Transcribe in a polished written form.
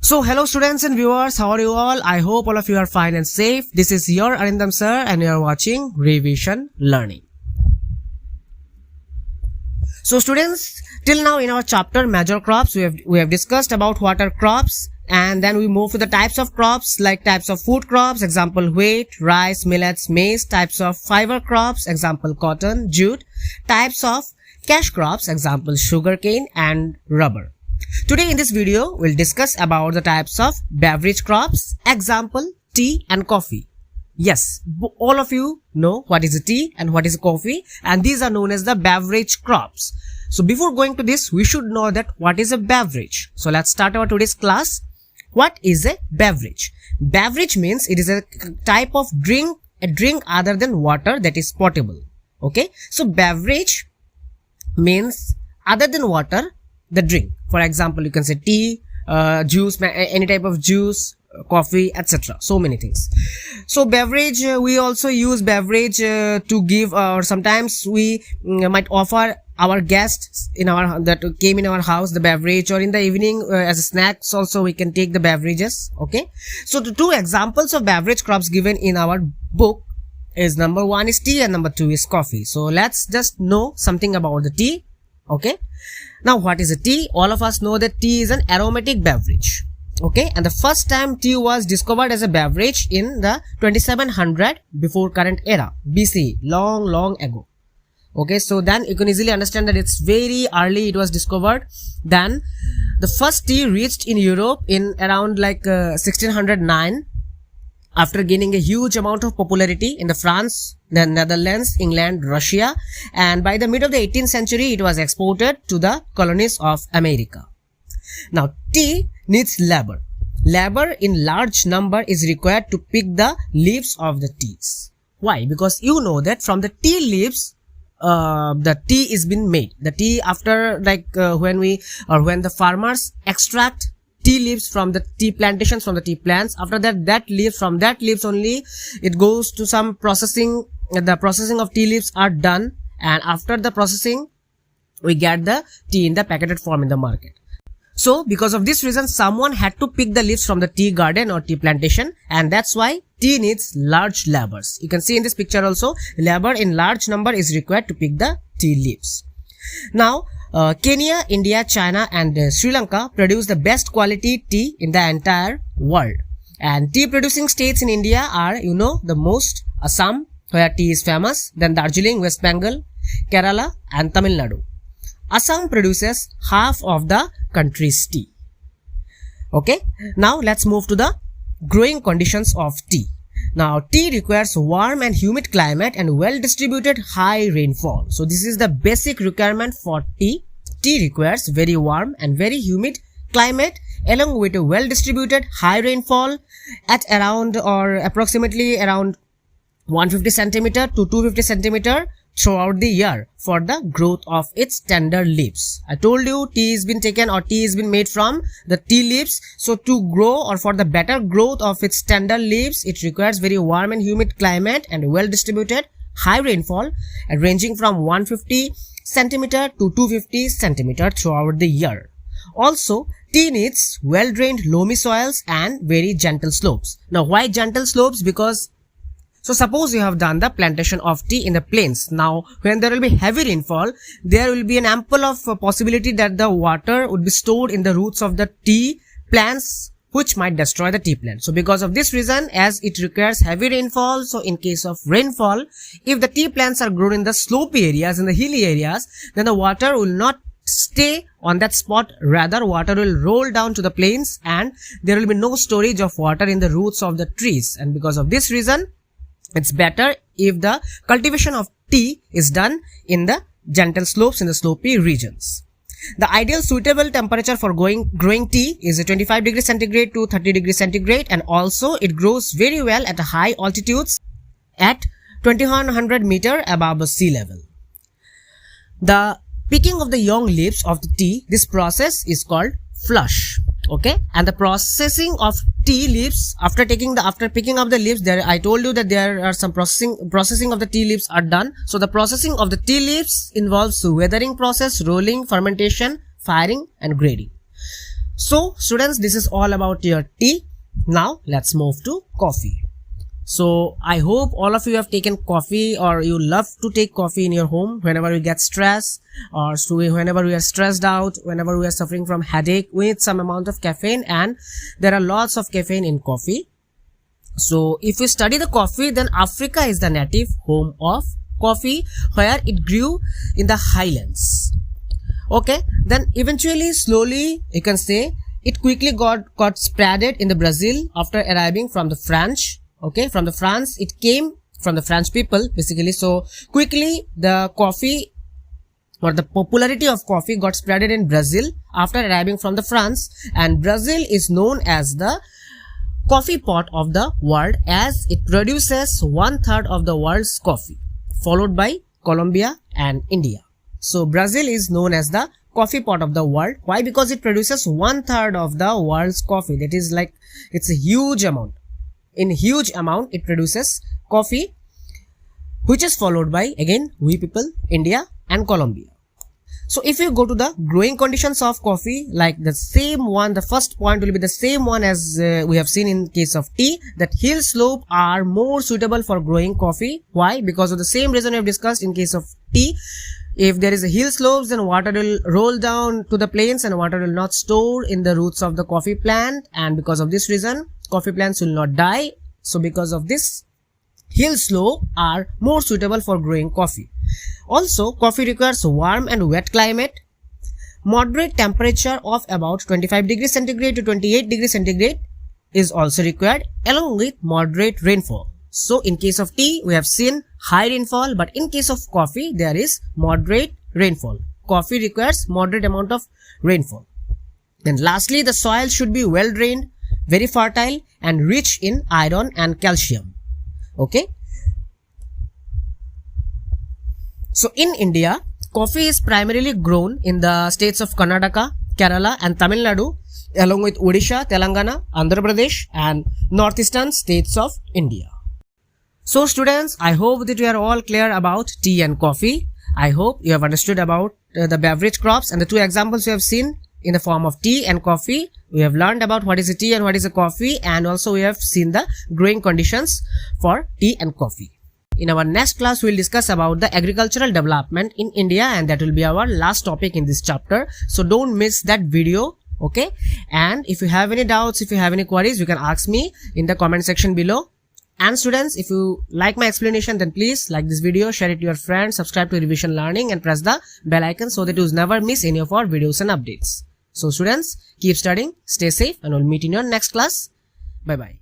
So hello students and viewers, how are you all? I hope all of you are fine and safe. This is your Arindam sir and you are watching Revision Learning. So students, till now in our chapter major crops we have discussed about what are crops, and then we move to the types of crops, like types of food crops, example wheat, rice, millets, maize, types of fiber crops, example cotton, jute, types of cash crops, example sugarcane and rubber. Today in this video, we'll discuss about the types of beverage crops, example tea and coffee. Yes, all of you know what is a tea and what is a coffee, and these are known as the beverage crops. So before going to this, we should know that what is a beverage. So let's start our today's class. What is a beverage? Beverage means it is a type of drink, a drink other than water that is potable. Okay, so beverage means other than water, the drink. For example, you can say tea, juice, any type of juice, coffee, etc. So many things. So beverage, we also use beverage to give, or sometimes we might offer our guests that came in our house the beverage, or in the evening as a snacks also we can take the beverages. Okay, so the two examples of beverage crops given in our book is number one is tea and number two is coffee. So let's just know something about the tea. Okay, now what is a tea? All of us know that tea is an aromatic beverage. Okay, and the first time tea was discovered as a beverage in the 2700 before current era BC, long ago. Okay, so then you can easily understand that it's very early it was discovered. Then the first tea reached in Europe in around 1609, after gaining a huge amount of popularity in the France, the Netherlands, England, Russia, and by the mid of the 18th century it was exported to the colonies of America. Now tea needs labor. Labor in large number is required to pick the leaves of the teas. Why? Because you know that from the tea leaves the tea is been made. The tea after when the farmers extract tea leaves from the tea plantations, from the tea plants, after that from that leaves only it goes to some processing. The processing of tea leaves are done, and after the processing we get the tea in the packeted form in the market. So because of this reason, someone had to pick the leaves from the tea garden or tea plantation, and that's why tea needs large labors. You can see in this picture also, labor in large number is required to pick the tea leaves. Now Kenya, India, China and Sri Lanka produce the best quality tea in the entire world. And tea producing states in India are, the most Assam, where tea is famous, then Darjeeling, West Bengal, Kerala and Tamil Nadu. Assam produces half of the country's tea. Okay, now let's move to the growing conditions of tea. Now tea requires warm and humid climate and well distributed high rainfall. So this is the basic requirement for tea. Tea requires very warm and very humid climate along with a well distributed high rainfall at around or approximately around 150 centimeter to 250 centimeter throughout the year for the growth of its tender leaves. I told you tea has been taken, or tea has been made from the tea leaves. So to grow, or for the better growth of its tender leaves, it requires very warm and humid climate and well distributed high rainfall ranging from 150 centimeter to 250 centimeter throughout the year. Also, tea needs well drained loamy soils and very gentle slopes. Now why gentle slopes? Because so suppose you have done the plantation of tea in the plains. Now when there will be heavy rainfall, there will be an ample of possibility that the water would be stored in the roots of the tea plants, which might destroy the tea plant. So because of this reason, as it requires heavy rainfall, so in case of rainfall, if the tea plants are grown in the slopey areas, in the hilly areas, then the water will not stay on that spot. Rather, water will roll down to the plains and there will be no storage of water in the roots of the trees. And because of this reason, it's better if the cultivation of tea is done in the gentle slopes, in the slopey regions. The ideal suitable temperature for growing tea is 25 degrees centigrade to 30 degrees centigrade, and also it grows very well at high altitudes at 2100 meter above sea level. The picking of the young leaves of the tea, this process is called flush. Okay, and the processing of tea leaves after picking up the leaves, I told you that there are some processing of the tea leaves are done. So the processing of the tea leaves involves weathering process, rolling, fermentation, firing and grading. So students, this is all about your tea. Now let's move to coffee. So I hope all of you have taken coffee, or you love to take coffee in your home whenever you get stressed, or whenever we are stressed out, whenever we are suffering from headache. We need some amount of caffeine, and there are lots of caffeine in coffee. So if we study the coffee, then Africa is the native home of coffee, where it grew in the highlands. Okay, then eventually, slowly, you can say, it quickly got spreaded in the Brazil after arriving from the French. Okay, from the France, it came from the French people basically. So quickly the coffee, or the popularity of coffee, got spreaded in Brazil after arriving from the France, and Brazil is known as the coffee pot of the world, as it produces 1/3 of the world's coffee, followed by Colombia and India. So Brazil is known as the coffee pot of the world. Why? Because it produces 1/3 of the world's coffee. That is like, it's a huge amount. In huge amount it produces coffee, which is followed by, again, we people, India and Colombia. So if you go to the growing conditions of coffee, like the same one, the first point will be the same one as we have seen in case of tea, that hill slope are more suitable for growing coffee. Why? Because of the same reason we have discussed in case of tea. If there is a hill slopes, then water will roll down to the plains and water will not store in the roots of the coffee plant, and because of this reason coffee plants will not die. So because of this, hill slope are more suitable for growing coffee. Also, coffee requires warm and wet climate. Moderate temperature of about 25 degrees centigrade to 28 degrees centigrade is also required, along with moderate rainfall. So in case of tea, we have seen high rainfall, but in case of coffee, there is moderate rainfall. Coffee requires moderate amount of rainfall. Then lastly, the soil should be well drained, very fertile, and rich in iron and calcium. Okay. So in India, coffee is primarily grown in the states of Karnataka, Kerala and Tamil Nadu, along with Odisha, Telangana, Andhra Pradesh and northeastern states of India. So students, I hope that you are all clear about tea and coffee. I hope you have understood about the beverage crops, and the two examples you have seen in the form of tea and coffee. We have learned about what is a tea and what is a coffee, and also we have seen the growing conditions for tea and coffee. In our next class, we will discuss about the agricultural development in India, and that will be our last topic in this chapter. So don't miss that video. Okay. And if you have any doubts, if you have any queries, you can ask me in the comment section below. And students, if you like my explanation, then please like this video, share it to your friends, subscribe to Revision Learning and press the bell icon so that you never miss any of our videos and updates. So students, keep studying, stay safe, and we'll meet in your next class. Bye bye.